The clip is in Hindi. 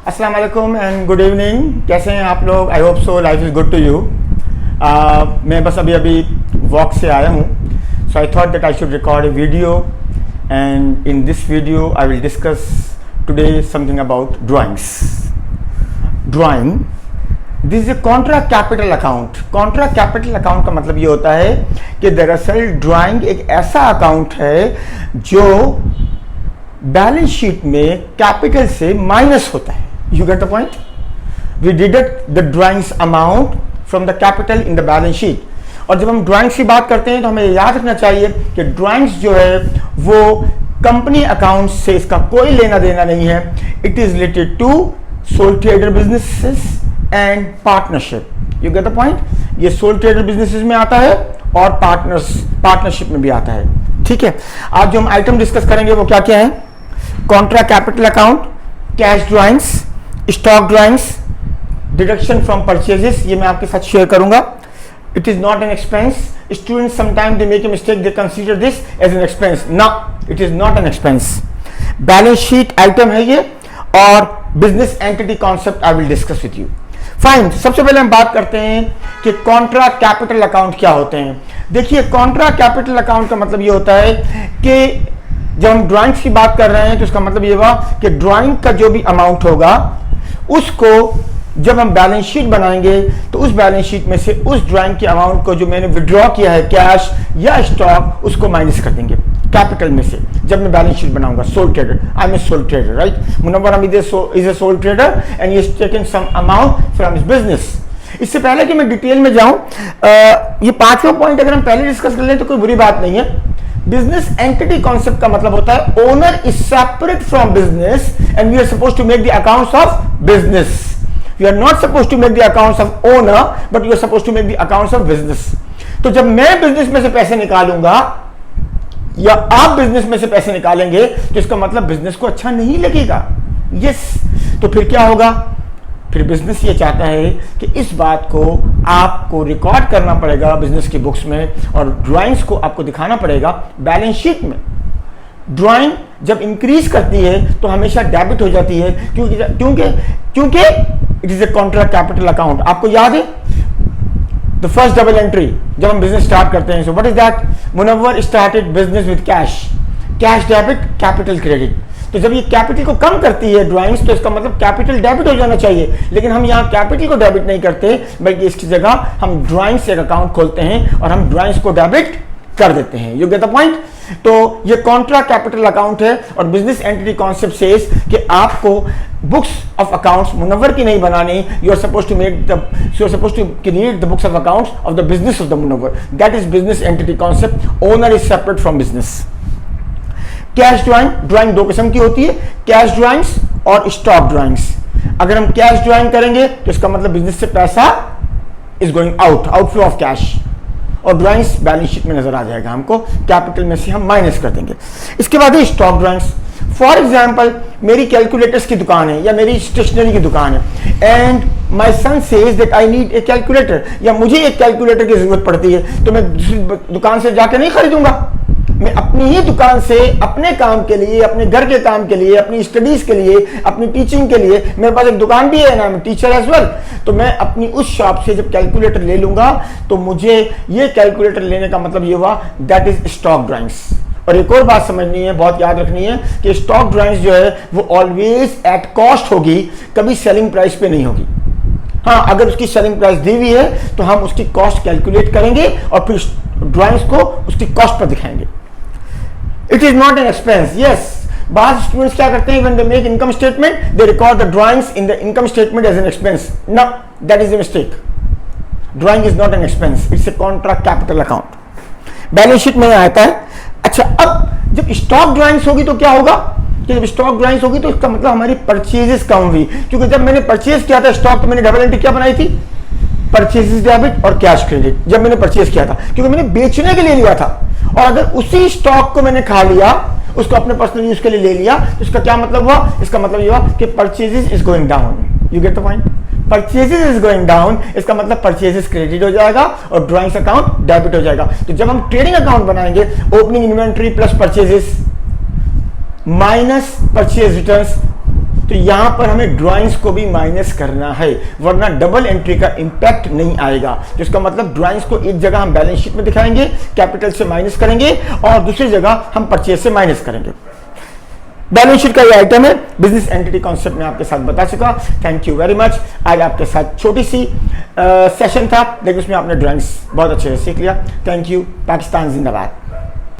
अस्सलाम वालेकुम एंड गुड इवनिंग। कैसे हैं आप लोग? I hope so life is good to you. मैं बस अभी वॉक से आया हूँ, so I thought that I should record a video and in this video I will discuss today something about drawings. Drawing, this is a contra capital account. Contra capital account का मतलब ये होता है कि दरअसल ड्राइंग एक ऐसा अकाउंट है जो बैलेंस शीट में कैपिटल से माइनस होता है। You get the point? We deduct the drawings amount from the capital in the balance sheet. और जब हम ड्राइंग्स की बात करते हैं तो हमें याद रखना चाहिए कि ड्राइंग्स जो है वो कंपनी अकाउंट से इसका कोई लेना देना नहीं है। It is related to sole trader businesses and partnership. You get the point? ये सोल ट्रेडर बिजनेसेस में आता है और पार्टनरशिप में भी आता है। ठीक है, आज जो हम आइटम डिस्कस करेंगे वो क्या क्या है? Contra capital account, cash drawings, stock drawings, deduction from purchases, ये मैं आपके साथ शेयर करूंगा। It is not an expense. Students sometime they make a mistake, they consider this as an expense. No, it is not an expense. Balance sheet item है ये, और business entity concept I will discuss with you. Fine, सबसे पहले हम बात करते हैं कि कॉन्ट्रा कैपिटल अकाउंट क्या होते हैं। देखिए, कॉन्ट्रा कैपिटल अकाउंट का मतलब ये होता है कि जब हम ड्राइंग्स की बात कर रहे हैं तो इसका मतलब ये हुआ कि ड्राइंग का जो भी अमाउंट होगा उसको जब हम बैलेंस शीट बनाएंगे तो उस बैलेंस शीट में से उस ड्राइंग के अमाउंट को जो मैंने विड्रॉ किया है कैश या स्टॉक, उसको माइनस कर देंगे कैपिटल में से। जब मैं बैलेंस शीट बनाऊंगा, sole trader, I am a sole trader, right? Munawwar Hameed is a sole trader and he is taking some amount from his business. इससे पहले कि मैं डिटेल में जाऊं, ये पांचवा पॉइंट अगर हम पहले डिस्कस कर लें तो कोई बुरी बात नहीं है। बिजनेस एंटिटी कॉन्सेप्ट का मतलब होता है owner is separate from business and we are supposed to make the accounts of business. We are not supposed to make the accounts of owner, but we are supposed to make the accounts of business. तो जब मैं बिजनेस में से पैसे निकालूंगा या आप बिजनेस में से पैसे निकालेंगे तो इसका मतलब बिजनेस को अच्छा नहीं लगेगा। यस, तो फिर क्या होगा? फिर बिजनेस ये चाहता है कि इस बात को आपको रिकॉर्ड करना पड़ेगा बिजनेस की बुक्स में, और ड्राइंग्स को आपको दिखाना पड़ेगा बैलेंस शीट में। ड्राइंग जब इंक्रीज करती है तो हमेशा डेबिट हो जाती है, क्योंकि it is a contra capital account. आपको याद है द फर्स्ट डबल एंट्री जब हम बिजनेस स्टार्ट करते हैं, so what is that? Munawwar started business with cash, cash debit, capital credit. तो जब ये कैपिटल को कम करती है ड्राइंग्स, तो इसका मतलब कैपिटल डेबिट हो जाना चाहिए, लेकिन हम यहाँ कैपिटल को डेबिट नहीं करते, बल्कि इसकी जगह हम ड्राइंग्स से एक अकाउंट खोलते हैं और हम ड्राइंग्स को डेबिट कर देते हैं। You get the point? तो ये कॉन्ट्रा कैपिटल अकाउंट है, और बिजनेस एंटिटी कॉन्सेप्ट सेज कि आपको बुक्स ऑफ अकाउंट्स मुनव्वर की नहीं बनानी। You are supposed to create the books of accounts of the business of the Munawwar. That is business entity concept. Owner is separate from business. Cash drawing, drawing दो किस्म की होती है, कैश ड्राइंग्स और स्टॉक ड्राइंग्स। अगर हम कैश ड्राइंग करेंगे तो इसका मतलब बिजनेस से पैसा is going outflow of cash, और ड्राइंग्स बैलेंस शीट में नजर आ जाएगा हमको, कैपिटल में से हम माइनस कर देंगे। इसके बाद है स्टॉक ड्राइंग्स। फॉर एग्जाम्पल, मेरी कैलकुलेटर्स की दुकान है या मेरी स्टेशनरी की दुकान है, and my son says that I need a calculator, या मुझे एक कैलकुलेटर की जरूरत पड़ती है, तो मैं दूसरी दुकान से जाके नहीं खरीदूंगा। मैं अपनी ही दुकान से अपने काम के लिए, अपने घर के काम के लिए, अपनी स्टडीज के लिए, अपनी टीचिंग के लिए, मेरे पास एक दुकान भी है ना, मैं टीचर एज वेल, तो मैं अपनी उस शॉप से जब कैलकुलेटर ले लूंगा तो मुझे ये कैलकुलेटर लेने का मतलब ये हुआ दैट इज स्टॉक ड्राइंग्स। और एक और बात समझनी है, बहुत याद रखनी है कि स्टॉक ड्राइंग्स जो है वो ऑलवेज एट कॉस्ट होगी, कभी सेलिंग प्राइस पे नहीं होगी। हाँ, अगर उसकी सेलिंग प्राइस दी हुई है तो हम उसकी कॉस्ट कैलकुलेट करेंगे और फिर ड्राइंग्स को उसकी कॉस्ट पर दिखाएंगे। It is not an expense. Yes, बहुत स्टूडेंट्स क्या करते हैं, when they make income statement they record the drawings in the income statement as an expense. No, that is a mistake. Drawing is not an expense, it's a contra capital account. Balance sheet में आता है। अच्छा, अब जब स्टॉक ड्राइंग्स होगी तो क्या होगा कि जब स्टॉक ड्राइंग्स होगी तो इसका मतलब हमारी परचेजेस कम हुई, क्योंकि जब मैंने परचेज किया था स्टॉक तो मैंने डबल एंट्री क्या बनाई थी? परचेजेस डेबिट और कैश क्रेडिट, जब मैंने परचेज किया था, क्योंकि मैंने बेचने के लिए लिया था। और अगर उसी स्टॉक को मैंने खा लिया, उसको अपने पर्सनल यूज के लिए ले लिया, तो इसका क्या मतलब हुआ? इसका मतलब ये हुआ कि purchases is going down. You get the point? Purchases is going down, इसका मतलब परचेजेस क्रेडिट हो जाएगा और ड्राइंग्स अकाउंट डेबिट हो जाएगा। तो जब हम ट्रेडिंग अकाउंट बनाएंगे, opening inventory plus purchases minus purchase returns तो यहाँ पर हमें ड्राइंग्स को भी माइनस करना है, वरना डबल एंट्री का इंपैक्ट नहीं आएगा। जिसका मतलब ड्राइंग्स को एक जगह हम बैलेंस शीट में दिखाएंगे, कैपिटल से माइनस करेंगे, और दूसरी जगह हम परचेज से माइनस करेंगे। बैलेंस शीट का ये आइटम है, बिजनेस एंटिटी कॉन्सेप्ट में आपके साथ बता चुका। Thank you very much. आज आपके साथ छोटी सी सेशन था, लेकिन उसमें आपने ड्राइंग्स बहुत अच्छे से सीख लिया। Thank you. पाकिस्तान जिंदाबाद।